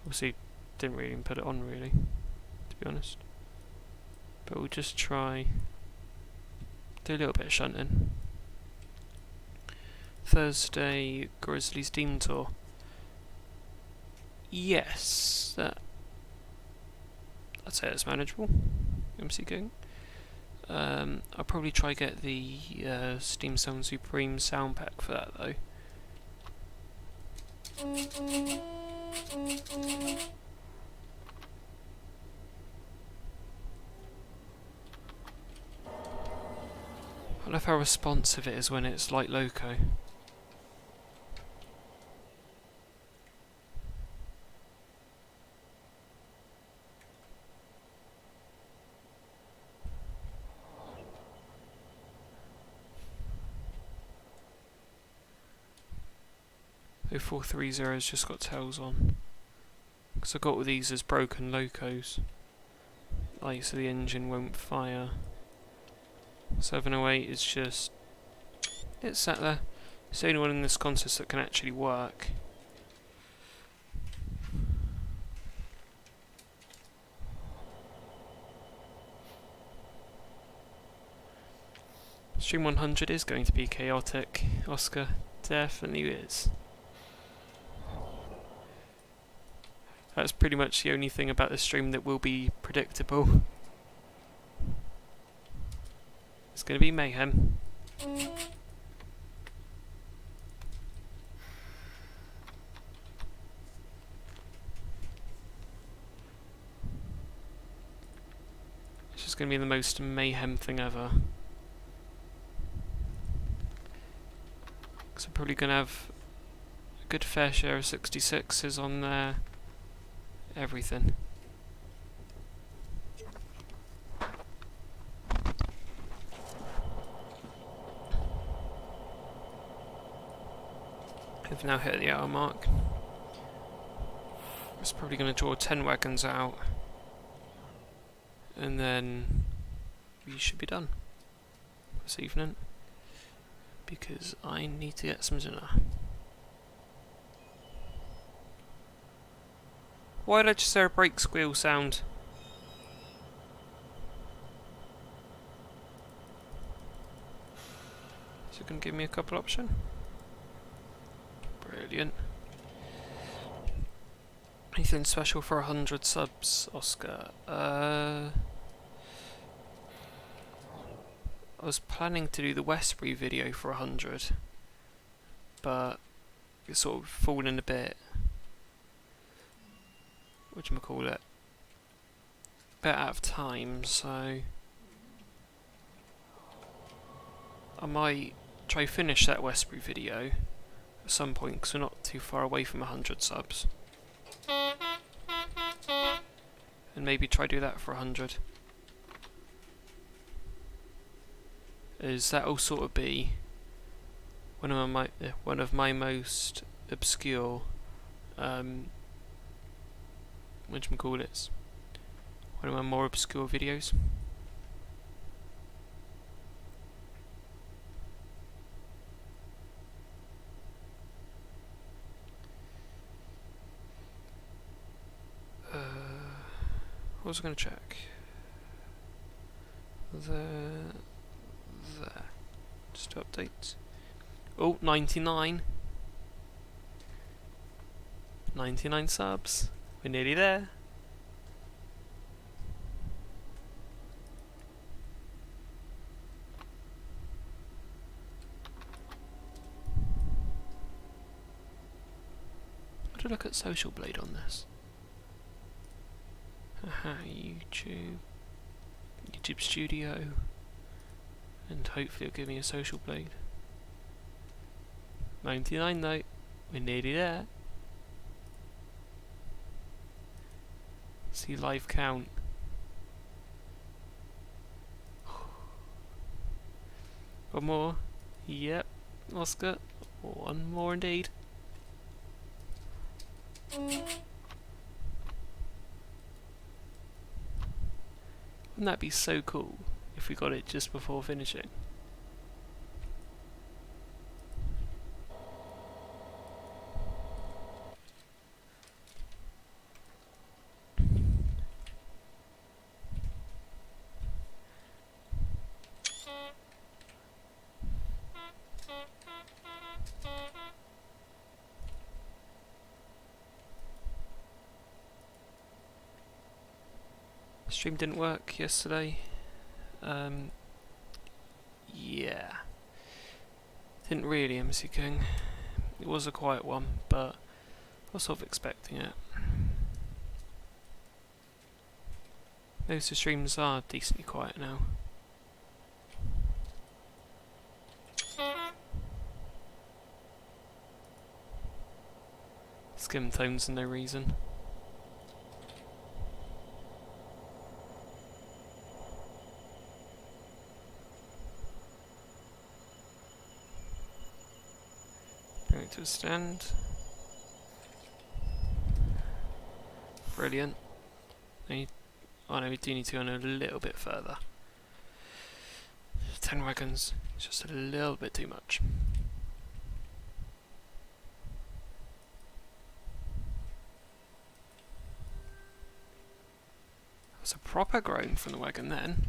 Obviously, didn't really even put it on really, to be honest. But we'll just try do a little bit of shunting. Thursday Grizzly Steam Tour. Yes, I'd say it's manageable. MC King. I'll probably try get the Steam Sound Supreme sound pack for that though. I love how responsive it is when it's like loco. The 430 has just got tails on. Because I got all these as broken locos. Like, so the engine won't fire. 708 is just... it's sat there. It's the only one in this contest that can actually work. Stream 100 is going to be chaotic, Oscar. Definitely is. That's pretty much the only thing about this stream that will be predictable. It's going to be mayhem. It's just going to be the most mayhem thing ever. Because I'm probably going to have a good fair share of 66s on there. Everything. We've now hit the hour mark. It's probably going to draw 10 wagons out, and then we should be done this evening, because I need to get some dinner. Why did I just hear a brake squeal sound? Is it going to give me a couple option? Brilliant. Anything special for 100 subs, Oscar? I was planning to do the Westbury video for 100, but it's sort of fallen a bit. Whatchamacallit? Bit out of time, so I might try finish that Westbury video at some point because we're not too far away from 100 subs. And maybe try do that for 100. As that'll sort of be one of my most obscure whatchamacallit, one of my more obscure videos. What was I going to check? There. Just to update. Oh, 99. 99 subs. We're nearly there. Got to look at Social Blade on this. Haha, YouTube Studio, and hopefully it'll give me a Social Blade. 99 though, we're nearly there. See live count. One more. Yep, Oscar. One more indeed. Wouldn't that be so cool if we got it just before finishing? Stream didn't work yesterday. Yeah. Didn't really, MC King. It was a quiet one, but I was sort of expecting it. Most of the streams are decently quiet now. Skim tones for no reason. Bring it to a stand. Brilliant. Oh no, we do need to go on a little bit further. 10 wagons, it's just a little bit too much. That's a proper groan from the wagon then.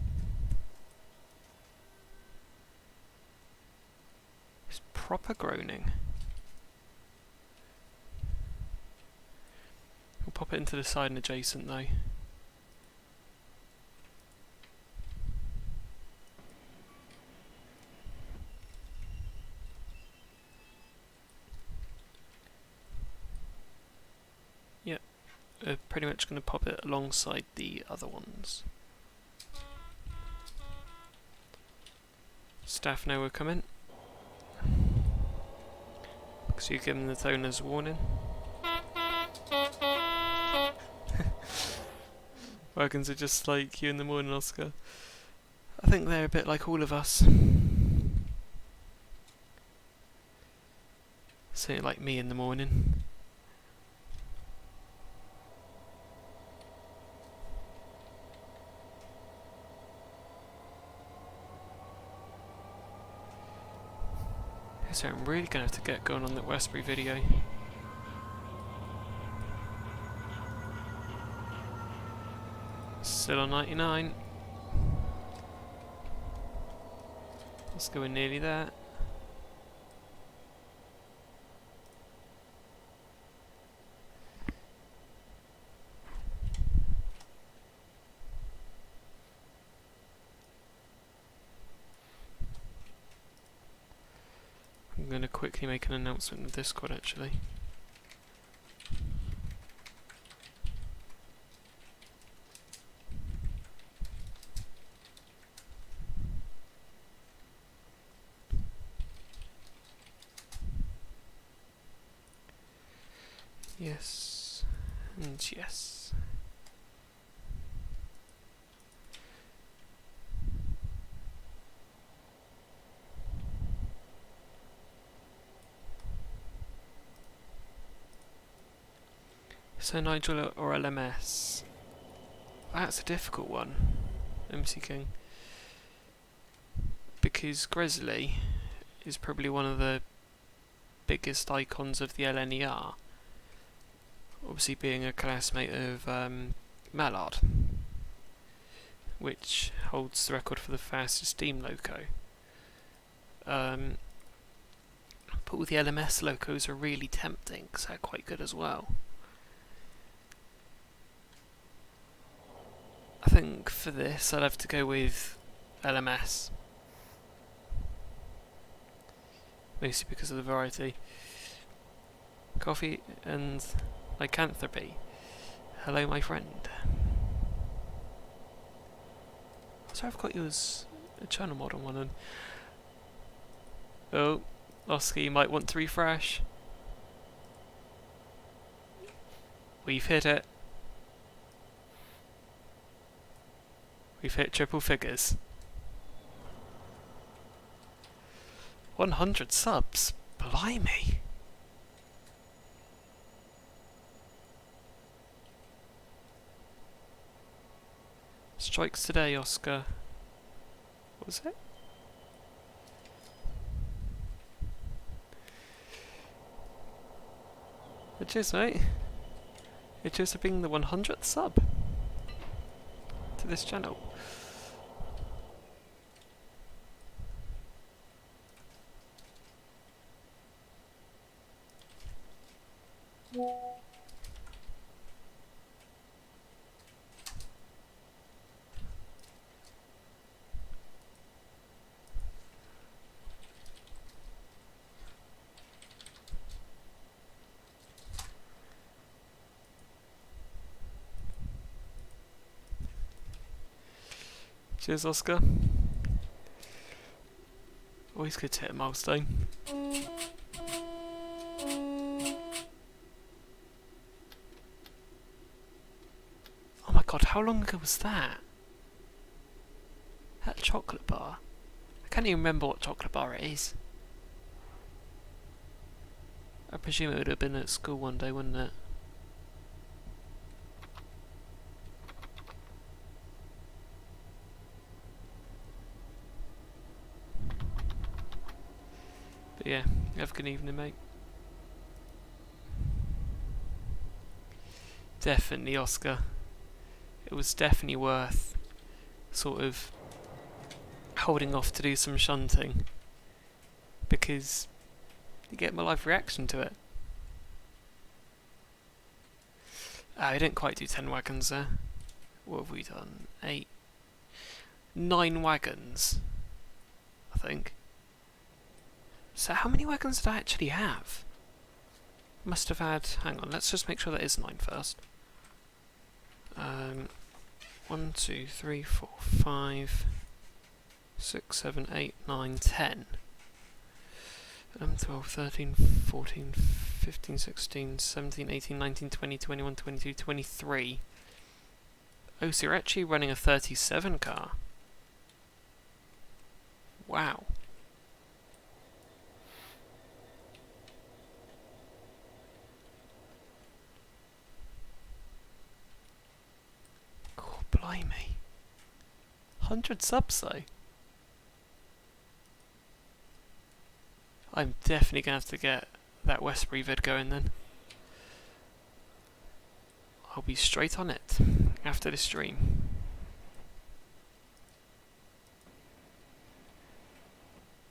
It's proper groaning. We'll pop it into the side and adjacent though. Yep, we're pretty much going to pop it alongside the other ones. Staff know we're coming. So you give them the toner's warning. Wagons are just like you in the morning, Oscar. I think they're a bit like all of us. Certainly like me in the morning. So I'm really going to have to get going on that Westbury video. Still on 99. Let's go in nearly there. I'm going to quickly make an announcement in the Discord actually. Yes, and yes. So Nigel or LMS? That's a difficult one, MC King. Because Grizzly is probably one of the biggest icons of the LNER. Obviously being a classmate of Mallard, which holds the record for the fastest steam loco. But all the LMS locos are really tempting because they're quite good as well. I think for this I'd have to go with LMS. Mostly because of the variety. Coffee and lycanthropy. Hello my friend. So I've got you as a channel mod on one and... Oh, Oscar, you might want to refresh. We've hit it. We've hit triple figures. 100 subs? Blimey. Strikes today, Oscar. What was it? Cheers, mate. Cheers for being the 100th sub to this channel. Cheers, Oscar. Always good to hit a milestone. Oh my god, how long ago was that? That chocolate bar? I can't even remember what chocolate bar it is. I presume it would have been at school one day, wouldn't it? But yeah, have a good evening, mate. Definitely, Oscar. It was definitely worth sort of holding off to do some shunting because you get my live reaction to it. I didn't quite do 10 wagons there. What have we done? 8, 9 wagons, I think. So how many wagons did I actually have? Must have had... Hang on, let's just make sure that is 9 first. 1, 2, 3, 4, 5, 6, 7, 8, 9, 10. 12, 13, 14, 15, 16, 17, 18, 19, 20, 21, 22, 23. Oh, so you're actually running a 37 car. Wow. Oh, blimey. 100 subs though. I'm definitely going to have to get that Westbury vid going then. I'll be straight on it after the stream.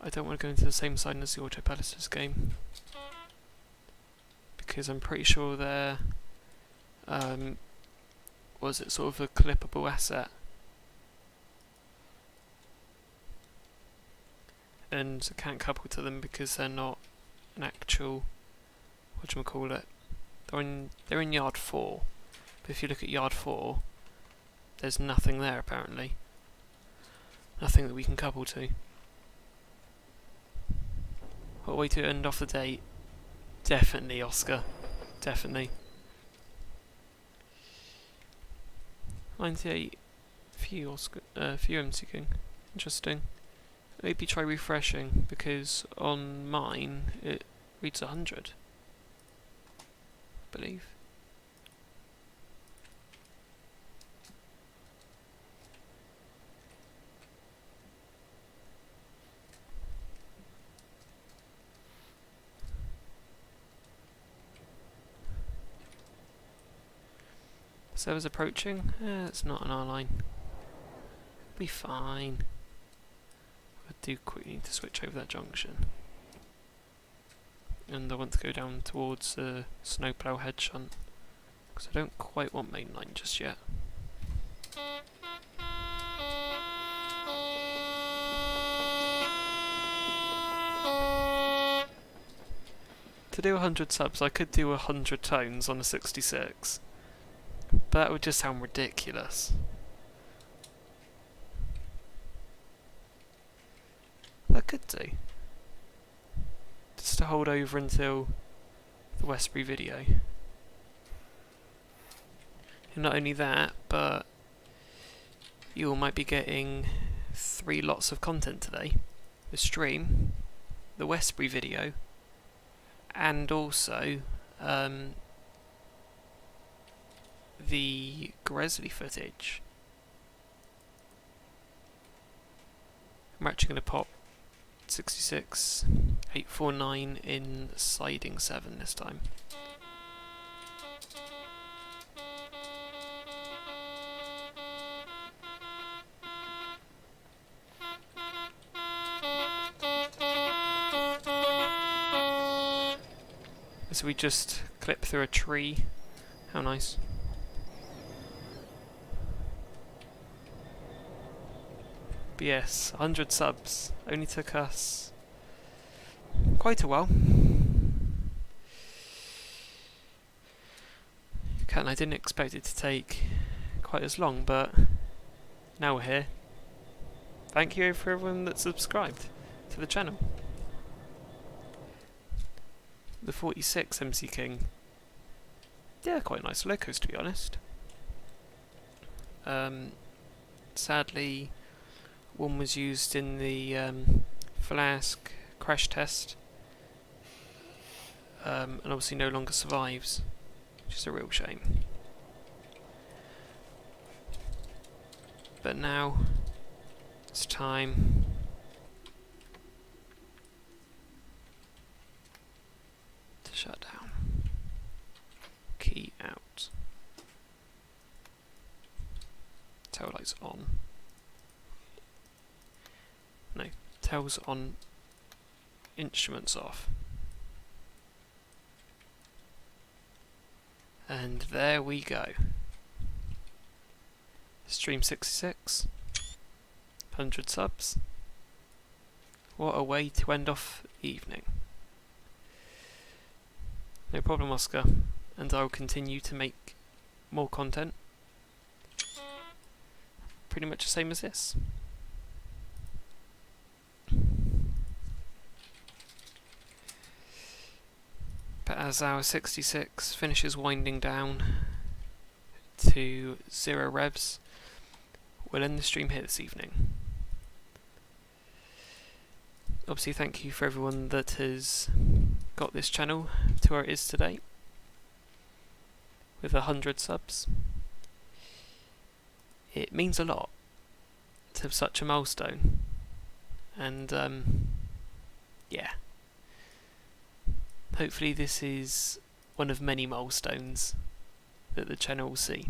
I don't want to go into the same side as the Autopiloters game, because I'm pretty sure they're was it sort of a clippable asset, and I can't couple to them because they're not an actual, whatchamacallit, they're in yard 4, but if you look at yard 4 there's nothing there apparently, nothing that we can couple to. What a way to end off the day. Definitely, Oscar. Definitely. 98. Few Oscar. Few MCQ. Interesting. Maybe try refreshing, because on mine it reads 100. I believe. Server's approaching. It's not on our line. Be fine. I do quickly need to switch over that junction. And I want to go down towards the snowplow head shunt, because I don't quite want mainline just yet. To do 100 subs, I could do 100 tones on a 66. But that would just sound ridiculous. I could do. Just to hold over until the Westbury video. And not only that, but you all might be getting 3 lots of content today. The stream, the Westbury video, and also the Grizzly footage. I'm actually going to pop 66 849 in siding 7 this time. So we just clip through a tree. How nice. But yes, 100 subs. Only took us quite a while. I didn't expect it to take quite as long, but now we're here. Thank you for everyone that subscribed to the channel. The 46 MC King. Yeah, quite nice locos to be honest. Sadly, one was used in the Flask crash test, and obviously no longer survives, which is a real shame. But now it's time to shut down. Key out. Tail lights on. No, tails on, instruments off. And there we go. Stream 66. 100 subs. What a way to end off the evening. No problem, Oscar. And I'll continue to make more content. Pretty much the same as this. But as our 66 finishes winding down to 0 revs, we'll end the stream here this evening. Obviously thank you for everyone that has got this channel to where it is today, with 100 subs. It means a lot to have such a milestone, and yeah, hopefully this is one of many milestones that the channel will see.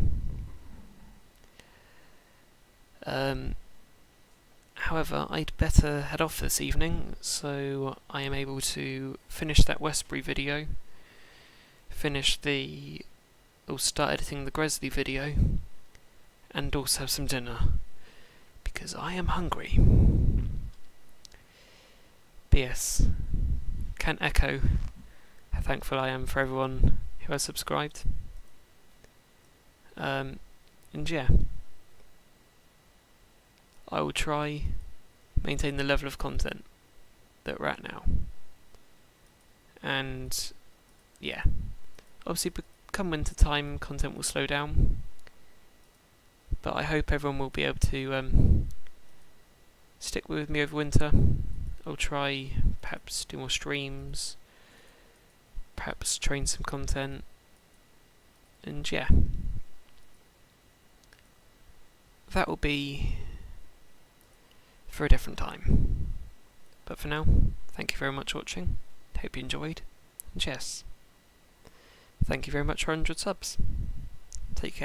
However, I'd better head off this evening, so I am able to finish that Westbury video, start editing the Gresley video, and also have some dinner, because I am hungry. But yes, can't echo how thankful I am for everyone who has subscribed. And yeah, I will try maintain the level of content that we're at now. And yeah, obviously come winter time, content will slow down, but I hope everyone will be able to stick with me over winter. I'll try perhaps do more streams, perhaps train some content, and yeah, that will be for a different time. But for now, thank you very much for watching, hope you enjoyed, and yes, thank you very much for 100 subs. Take care.